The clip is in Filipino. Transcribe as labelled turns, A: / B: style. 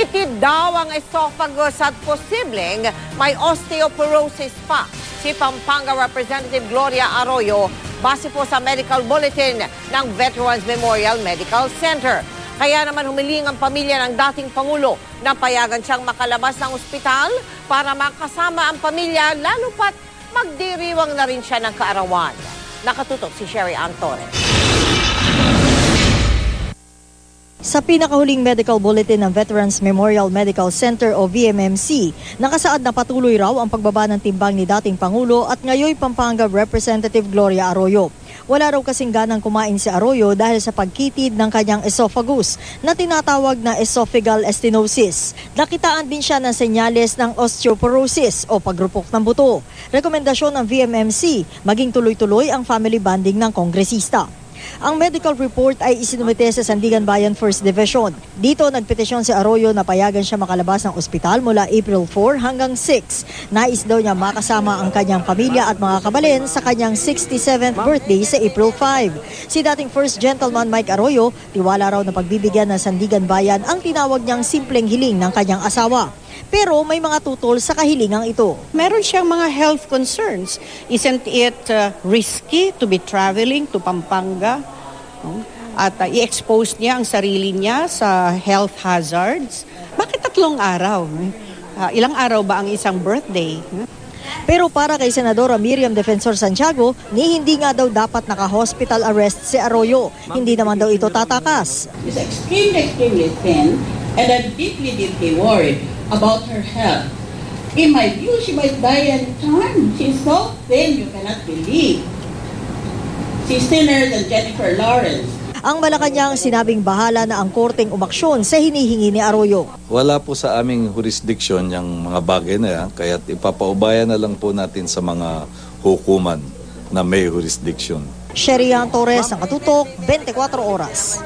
A: Kitid daw ang esophagus at posibleng may osteoporosis pa si Pampanga Representative Gloria Arroyo base po sa medical bulletin ng Veterans Memorial Medical Center. Kaya naman humiling ang pamilya ng dating Pangulo na payagan siyang makalabas ng ospital para makasama ang pamilya lalo pat magdiriwang na rin siya ng kaarawan. Nakatutok si Sherry Ann Torres.
B: Sa pinakahuling medical bulletin ng Veterans Memorial Medical Center o VMMC, nakasaad na patuloy raw ang pagbaba ng timbang ni dating Pangulo at ngayon Pampanga Representative Gloria Arroyo. Wala raw kasing ganang kumain si Arroyo dahil sa pagkitid ng kanyang esophagus na tinatawag na esophageal stenosis. Nakitaan din siya ng senyales ng osteoporosis o pagrupok ng buto. Rekomendasyon ng VMMC, maging tuloy-tuloy ang family bonding ng kongresista. Ang medical report ay isinumite sa Sandigan Bayan 1st Division. Dito nagpetisyon si Arroyo na payagan siya makalabas ng ospital mula April 4 hanggang 6. Nais daw niya makasama ang kanyang pamilya at mga kabalin sa kanyang 67th birthday sa April 5. Si dating First Gentleman Mike Arroyo, tiwala raw na pagbibigyan ng Sandigan Bayan ang tinawag niyang simpleng hiling ng kanyang asawa. Pero may mga tutol sa kahilingang ito.
C: Meron siyang mga health concerns. Isn't it risky to be traveling to Pampanga? At i-expose niya ang sarili niya sa health hazards? Bakit 3 araw? Ilang araw ba ang isang birthday?
B: Pero para kay Senadora Miriam Defensor Santiago, hindi nga daw dapat naka-hospital arrest si Arroyo. Hindi naman daw ito tatakas.
D: She's extremely thin and I'm deeply worried about her health. In my view, she might die anytime. She's so thin, you cannot believe. She's thinner than Jennifer Lawrence.
B: Ang Malacanang sinabing bahala na ang korteng umaksyon sa hinihingi ni Arroyo.
E: Wala po sa aming jurisdiction yung mga bagay na yan, kaya ipapaubayan na lang po natin sa mga hukuman na may jurisdiction.
B: Sherry Ann Torres, ang Katutok, 24 Oras.